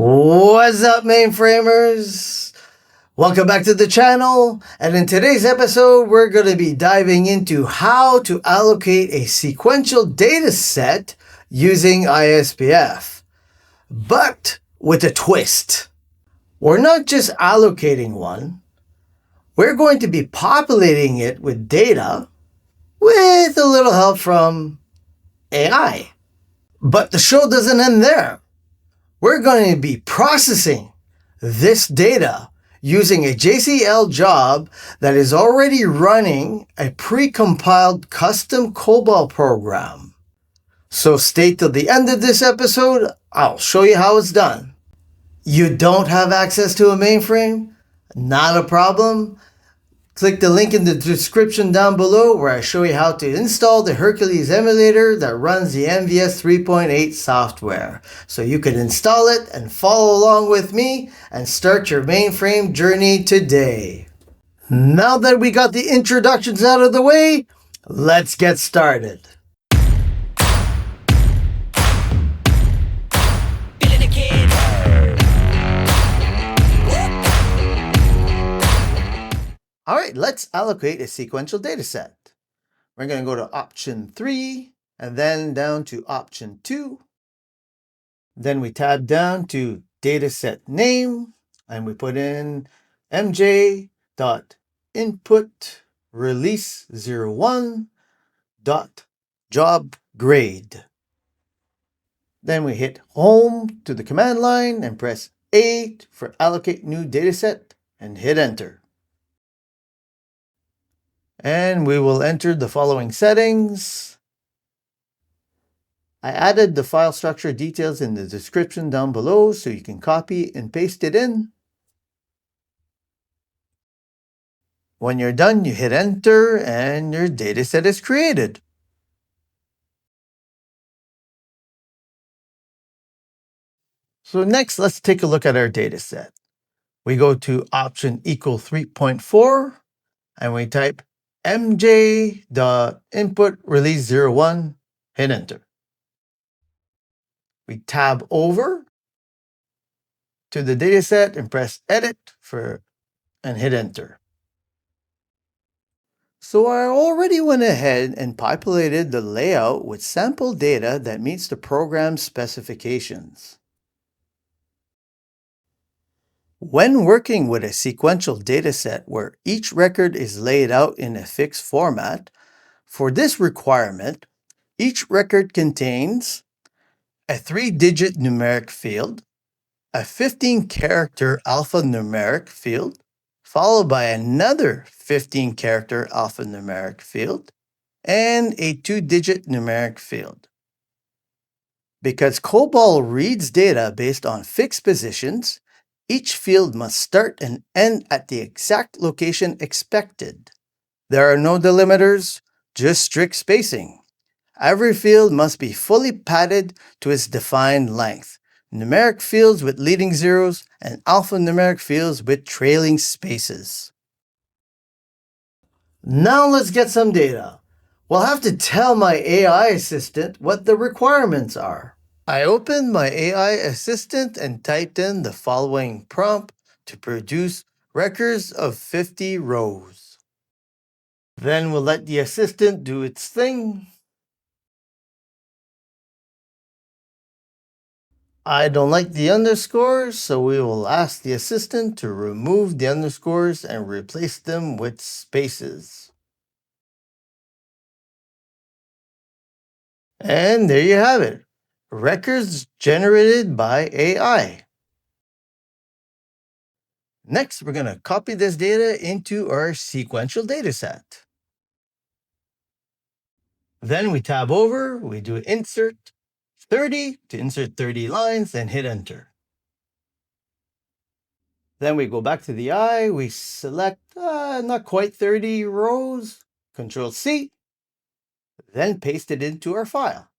What's up, mainframers? Welcome back to the channel, and in today's episode we're going to be diving into how to allocate a sequential data set using ISPF, but with a twist. We're not just allocating one, we're going to be populating it with data with a little help from AI. But the show doesn't end there. We're going to be processing this data using a JCL job that is already running a precompiled custom Cobol program. So stay till the end of this episode. I'll show you how it's done. You don't have access to a mainframe? Not a problem. Click the link in the description down below where I show you how to install the Hercules emulator that runs the MVS 3.8 software. So you can install it and follow along with me and start your mainframe journey today. Now that we got the introductions out of the way, let's get started. All right, let's allocate a sequential dataset. We're going to go to option 3 and then down to option 2. Then we tab down to dataset name and we put in mj.input_release01.jobgrade. Then we hit home to the command line and press A for allocate new dataset and hit enter. And we will enter the following settings. I added the file structure details in the description down below so you can copy and paste it in. When you're done, you hit enter and your dataset is created. So next, let's take a look at our dataset. We go to option equal 3.4 and we type mj.input_release01, hit enter. We tab over to the dataset and press edit and hit enter. So I already went ahead and populated the layout with sample data that meets the program specifications. When working with a sequential dataset where each record is laid out in a fixed format, for this requirement, each record contains a 3-digit numeric field, a 15-character alphanumeric field, followed by another 15-character alphanumeric field, and a 2-digit numeric field. Because Cobol reads data based on fixed positions, each field must start and end at the exact location expected. There are no delimiters, just strict spacing. Every field must be fully padded to its defined length. Numeric fields with leading zeros and alphanumeric fields with trailing spaces. Now let's get some data. We'll have to tell my AI assistant what the requirements are. I opened my AI assistant and typed in the following prompt to produce records of 50 rows. Then we'll let the assistant do its thing. I don't like the underscores, so we will ask the assistant to remove the underscores and replace them with spaces. And there you have it. Records generated by AI. Next, we're going to copy this data into our sequential dataset. Then we tab over, we do insert 30 to insert 30 lines and hit enter. Then we go back to the eye, we select not quite 30 rows, Control-C, then paste it into our file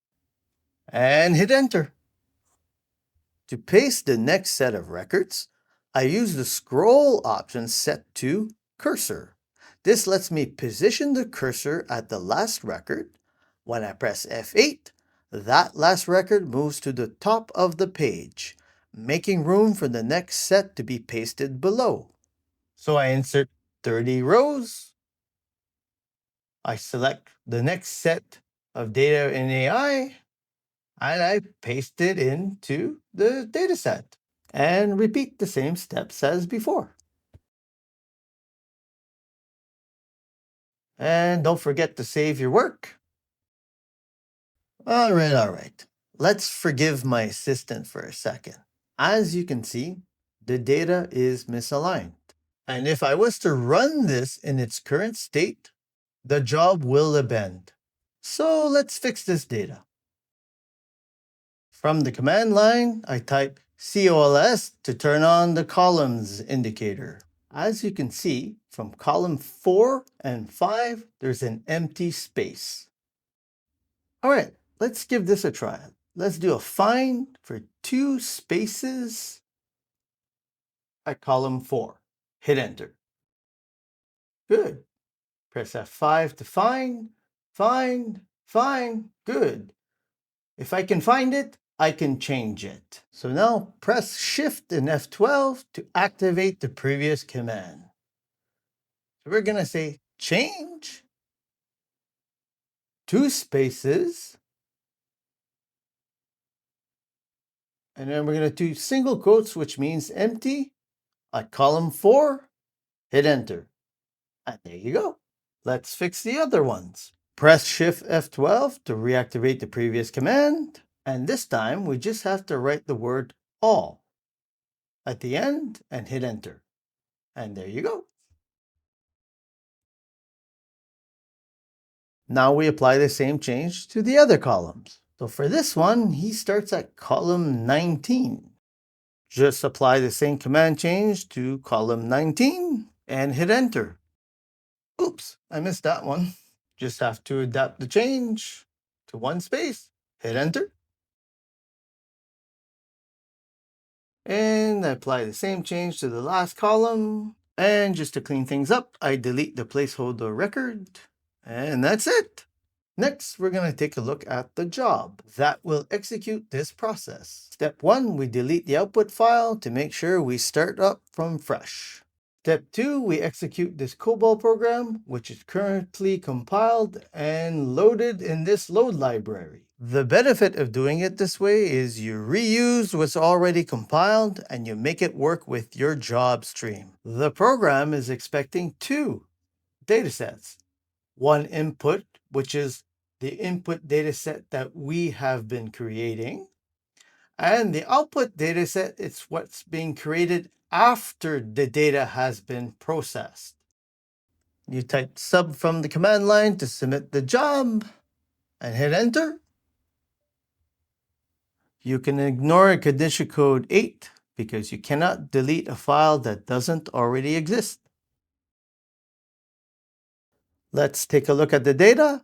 and hit enter. To paste the next set of records, I use the scroll option set to cursor. This lets me position the cursor at the last record. When I press F8, that last record moves to the top of the page. making room for the next set to be pasted below. So I insert 30 rows. I select the next set of data in AI, and I paste it into the dataset and repeat the same steps as before. And don't forget to save your work. All right. Let's forgive my assistant for a second. As you can see, the data is misaligned. And if I was to run this in its current state, the job will append. So let's fix this data. From the command line, I type COLS to turn on the columns indicator. As you can see, from column 4 and 5, there's an empty space. All right, let's give this a try. Let's do a find for 2 spaces at column 4. Hit enter. Good. Press F5 to find. Good. If I can find it, I can change it. So now press Shift and F12 to activate the previous command. So we're going to say change 2 spaces. And then we're going to do single quotes, which means empty, at column 4. Hit enter. And there you go. Let's fix the other ones. Press Shift F12 to reactivate the previous command. And this time we just have to write the word all at the end and hit enter. And there you go. Now we apply the same change to the other columns. So for this one, he starts at column 19. Just apply the same command change to column 19 and hit enter. Oops, I missed that one. Just have to adapt the change to 1 space. Hit enter. And I apply the same change to the last column. And just to clean things up, I delete the placeholder record. And that's it. Next, we're going to take a look at the job that will execute this process. Step 1, we delete the output file to make sure we start up from fresh. Step 2, we execute this Cobol program, which is currently compiled and loaded in this load library. The benefit of doing it this way is you reuse what's already compiled and you make it work with your job stream. The program is expecting 2 datasets. 1 input, which is the input dataset that we have been creating. And the output dataset is what's being created after the data has been processed. You type sub from the command line to submit the job and hit enter. You can ignore condition code 8 because you cannot delete a file that doesn't already exist. Let's take a look at the data.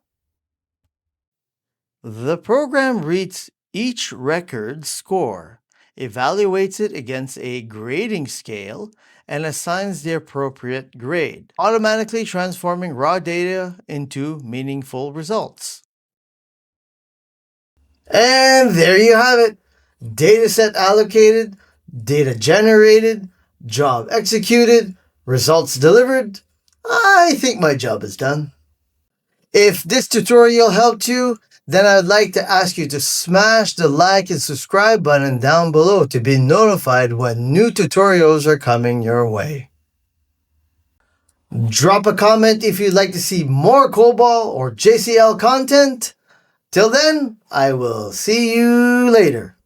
The program reads each record score, evaluates it against a grading scale, and assigns the appropriate grade, automatically transforming raw data into meaningful results. And there you have it. Dataset allocated, data generated, job executed, results delivered. I think my job is done. If this tutorial helped you, then I'd like to ask you to smash the like and subscribe button down below to be notified when new tutorials are coming your way. Drop a comment if you'd like to see more Cobol or JCL content. Till then, I will see you later.